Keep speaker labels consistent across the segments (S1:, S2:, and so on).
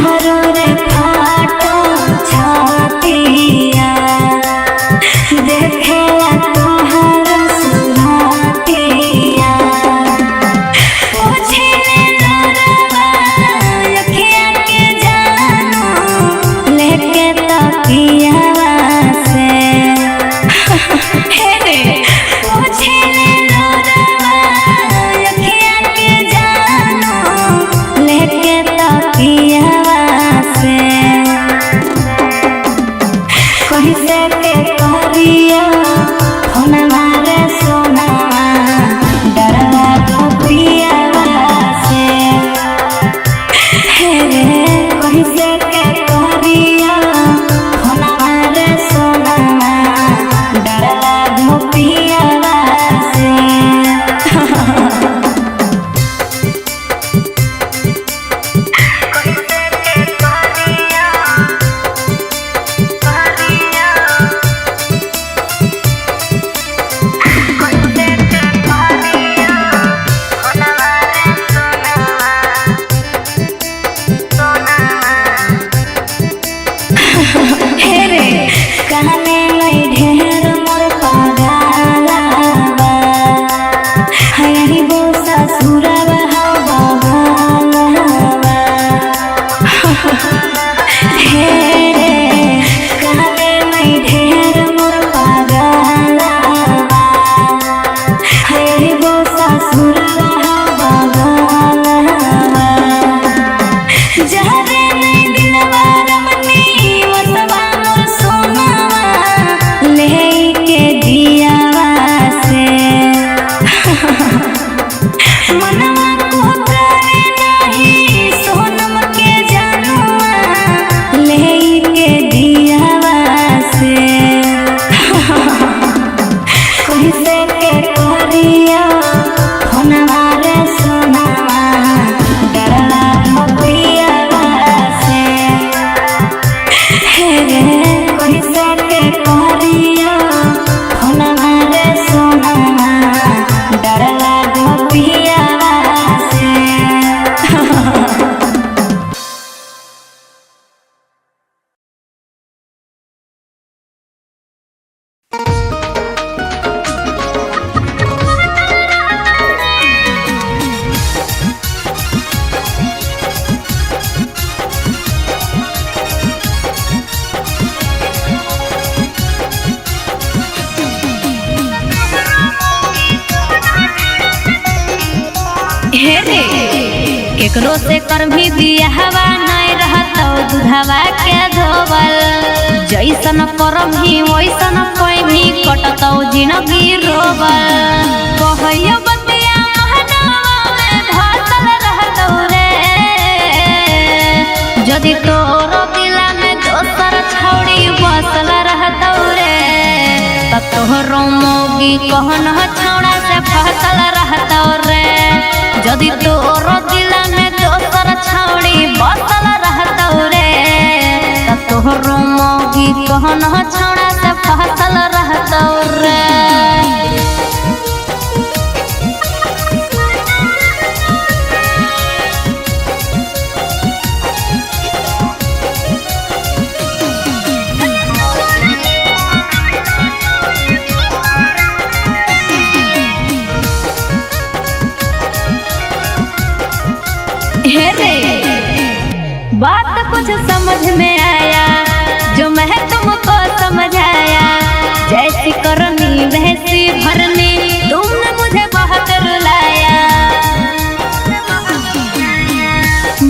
S1: हमरो रे फाटो छातिया देखेला तोहर सुरतिया पूछले लोरवा अखिया के जानो लेके तकियावा से हे रे पूछले लोरवा अखिया के जानो लेके तकियावा से कहीं से के करिया फोनवा रे सोनावा डरवा गोपियावा से हे रे कहीं से के करिया फोनवा रे सोनावा डरवा गोपियावा से हे रे कहने लई ढेर मोर पागलवा हयही बो ससुरवा हो बगलवा हे रे कहने लई ढेर मोर पागलवा हयही बो ससुरवा हो बगलवा जहरे नहीं दिलवा रमनी वसवा मोर सोनावा लेके दियावा से मनवा को करे नहीं सोनम के जानुआ लेके दियावा से कहीं से के करिया फोनवा रे सोनावा डरला गोपियावा से हे रे कहीं से के करिया फोनवा रे सोनावा डरला गोपियावा से हे रे केकरो से कर भी दिया हवा नहीं रहता दूधवा के धोवल जैसन करम ही वैसन कोई भी कटतौ जिंदगी रोवल कहैयो बतिया महनवा में धसल रहतौ रे यदि तोरो दिला में दोसर छौड़ी बसल रहतौ रे तब तोहरो मोगी कहन छौड़ा से फसल रहतौ रे यदि तोरो दिला में दोसर छौड़ी बसल रहतौ रे तब तोहरो मोगी कहन छौड़ा से फसल रहतौ रे हे रे बात कुछ समझ में आया जो मैं तुमको समझाया जैसी करनी वैसी भरनी तुमने मुझे बहुत रुलाया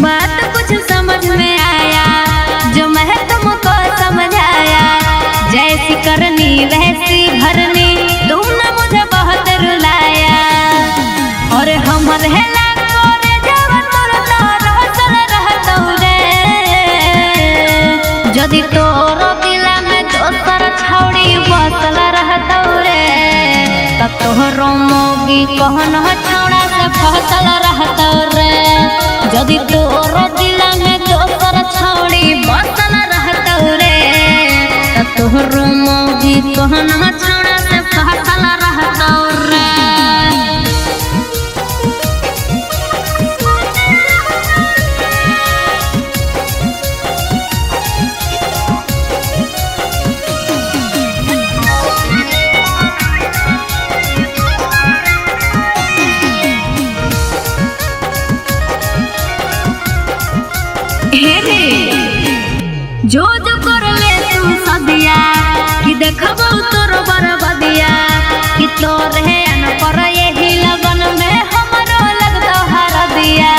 S1: बात कुछ समझ में आया जो मैं तुमको समझाया जैसी करनी वैसी भरनी तुमने मुझे बहुत रुलाया और हमर है यदि तोरो दिला में दोसर छौड़ी बसल रहतौ रे तब तोहरो मोगी कहन छौड़ा से फसल रहतौ रे यदि तोरो दिला में दोसर छौड़ी बसल रहतौ रे तब तोहरो मोगी कहन छौड़ा से फसल रहतौ रे जो जो कर ले तू सदिया कि देखबो तोर बरबदिया कि तोर है न पर यही लगन में हमरो लगतो हर दिया।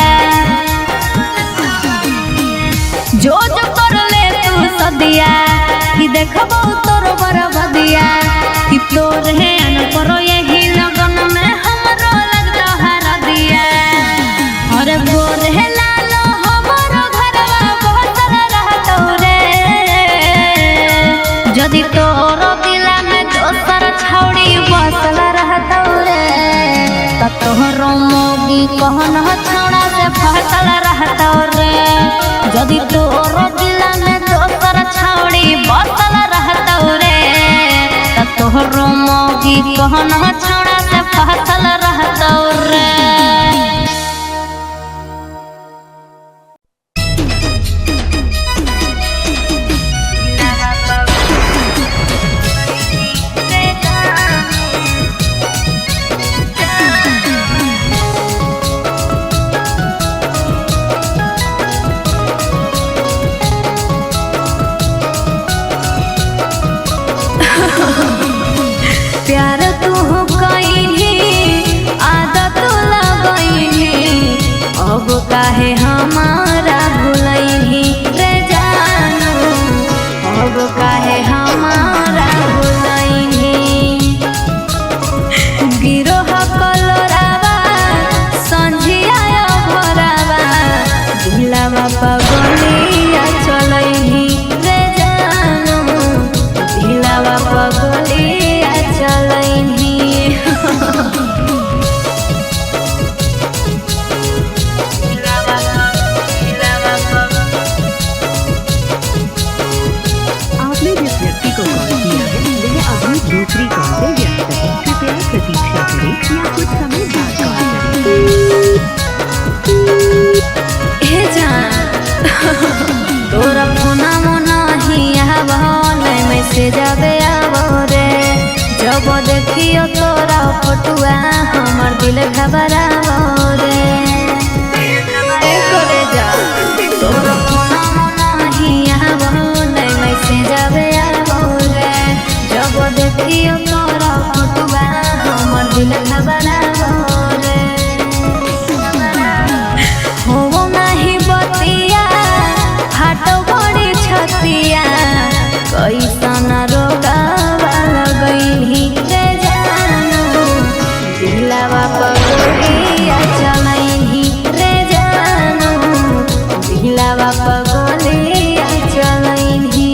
S1: जो जो कर ले तू सदिया कि देखबो तोर बरबदिया कि तोर है न पर यही लगन में हमरो लगतो हर दिया। और गोर है लालो हमरो घरवा बहतर रहतो रे जदि तोर दिला में दोसर छौड़ी बसल रहतो रे त तोहरो मोगी कहन छौड़ा से फसल रहतो रे। जदि तोर दिला में दोसर छौड़ी बसल रहतो रे त तोहरो मोगी कहन छौड़ा से फसल रहतो रे। प्यार तू कइनी आदत लगइनी अब काहे हमारा भुलइनी रे जानू अब काहे हमारा भुलइनी। गिरोह कलोरावा संझिया भरावा दिलवा पगलिया चलइनी रे जानू दिलवा पगलिया चलइनी।
S2: आपने जिस व्यक्ति को कॉल किया है वह अभी दूसरी कॉल पे व्यस्त है, कृपया प्रतीक्षा करें या कुछ समय बाद कॉल करें।
S1: हे जान तोरा फोना मोना ही आवो नहीं मैसेज आवे आवो रे जब देखियो तोरा फोटुआ हमर दिल घबरावो रे। ए करे जा तोरा फोना मोना ही आवो नहीं मैसेज आवे आवो रे जब देखियो तोरा फोटुआ हमर दिल घबरावो रे। हो नाही बतिया हाटो बड़ी छतिया कैसन रोगावा लगइनी रे जानू दिलवा पगलिया चलइनी रे जानू दिलवा पगलिया चलइनी।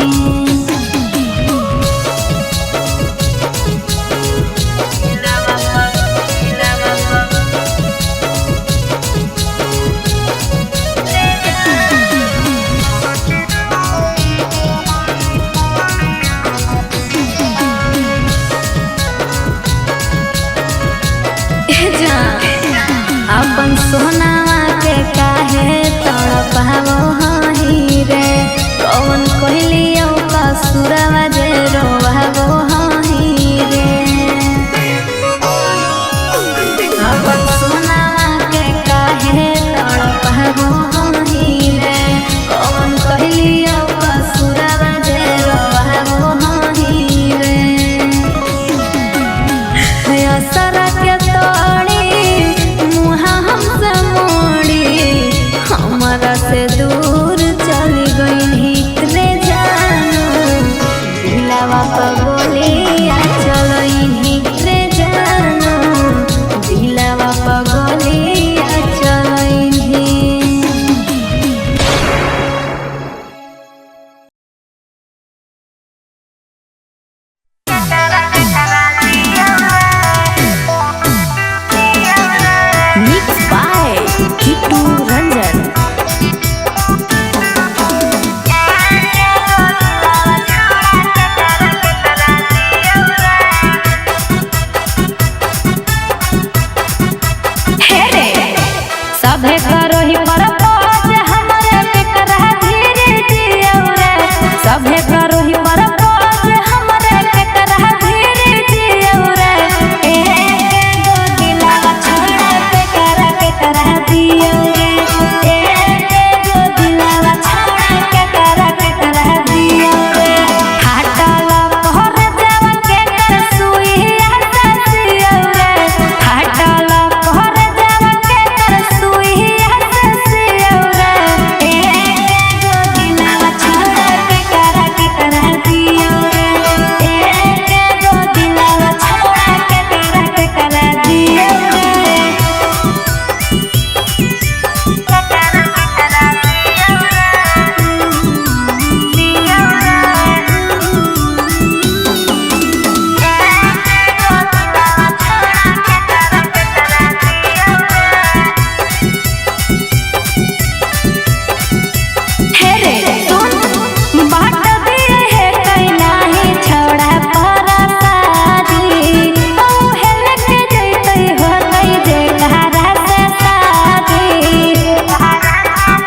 S1: अपन सोनावा के काहे तड़पावो हही रे कौन कहलियो कसुरवा जे रोवावो हही रे। अपन सोनावा के काहे तड़पावो हही रे कौन कहलियो कसुरवा जे रोवावो हही रे। असर के तोड़ी मुहा हमसे मोड़ी हमारा से दूर चली गई रे जानू दिलवा पगलिया चलइनी रे जानू दिलवा पगलिया चलइनी। Mixed by Kitu Ranjan। सभे करो ही परपोज हमरे पे करह धीरे जियो रे सभे करो ही परपोज हमरे पे करह धीरे जियो रे। दो दिलवा छोड़ा पे करह दियो रे दो दिलवा छोड़ा रे सुन बाट दिए है कहीं नाही छोड़ा पर शादी ओ हेल के जैते हो कहीं जे कहारा से शादी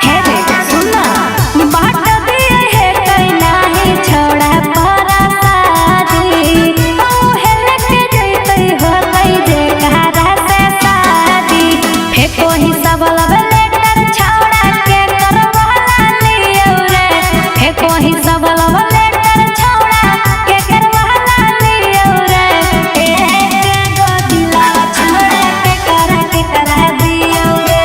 S1: हे रे सुन बाट दिए है कहीं नाही छोड़ा पर शादी ओ हेल के जैते हो कहीं जे कहारा से शादी फेको ही सब लेटर छौड़ा के करवाला लियो रे फेको ही सब लेटर छौड़ा के करवाला लियो रे एक गो दिलावा छौड़ा के करा दियो रे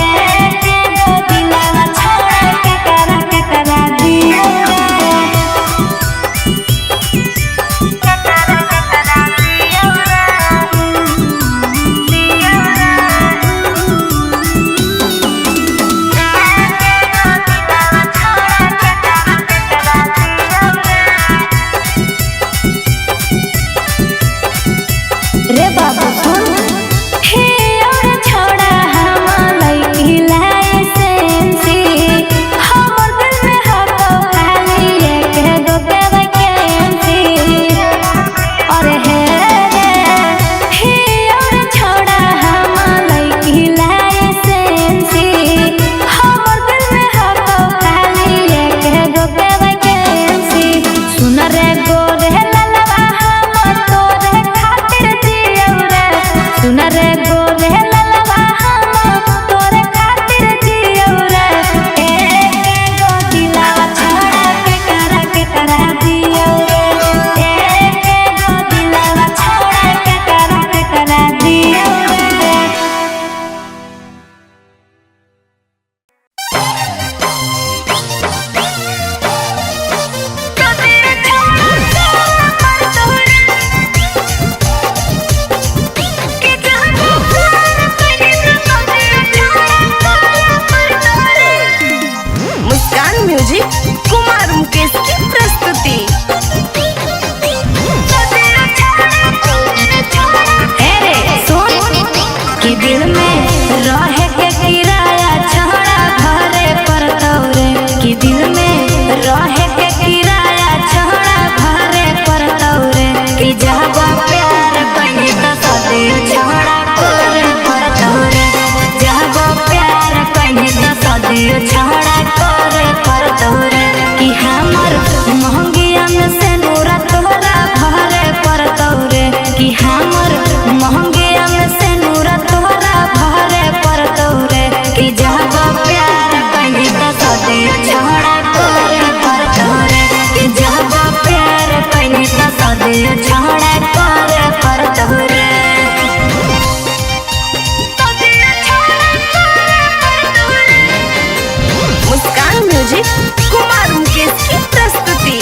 S1: एक गो दिलावा छौड़ा के करा दियो रे बाबू सुन हे और छोड़ा हम लइकी लाइसेंसी हमर दिल में हो तो खाली एक गो के वैकेंसी अरे हे और छोड़ा हम लइकी लाइसेंसी हमर दिल में हो तो खाली एक गो के वैकेंसी सुन रे गोरे ललवा हम तोरे खातिर जियो रे सुन रे गोरे ललवा हम तोरे खातिर जियो रे एक गो दिलावा छौड़ा के करा दियो रे एक गो दिलावा छौड़ा के करा दियो रे
S3: मुस्कान म्यूजिक कुमार मुकेश की प्रस्तुति।
S1: हे रे सुन कि दिल में रहे के किराया छौड़ा घरे पर तौरे कि दिल में रहे के किराया छौड़ा घरे पर तौरे कि जब प्यार कहीं तो सदी छौड़ा करे पर तौरे जब प्यार कहीं तो सदी छौड़ा करे पर तौरे कि हमर महंगिया में से नूरा तोरा भरे पर तौरे कि हमर महंगिया में से नूरा तोरा भरे पर तौरे कि जब प्यार कहीं तो सदी छौड़ा करे पर तौरे कि जब प्यार कहीं तो सदी छौड़ा करे पर तौरे
S3: मुस्कान म्यूजिक कुमार मुकेश की प्रस्तुति।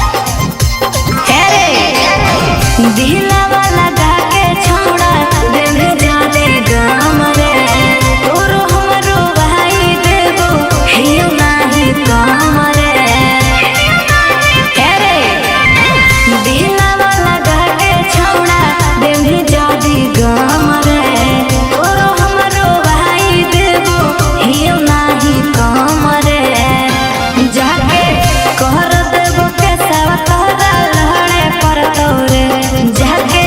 S1: हे रे दिलवा लगा के छौड़ा दिल जाने गम रे तोरो हमरो भाई देबो हियो नाही कम रे हे रे दिलवा लगा के छौड़ा दिल जाने गम रे तोरो हमरो भाई देबो हियो नाही कम रे जाके कर देबो के सब तोरा लहड़े पर तौरे जाके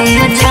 S1: तुम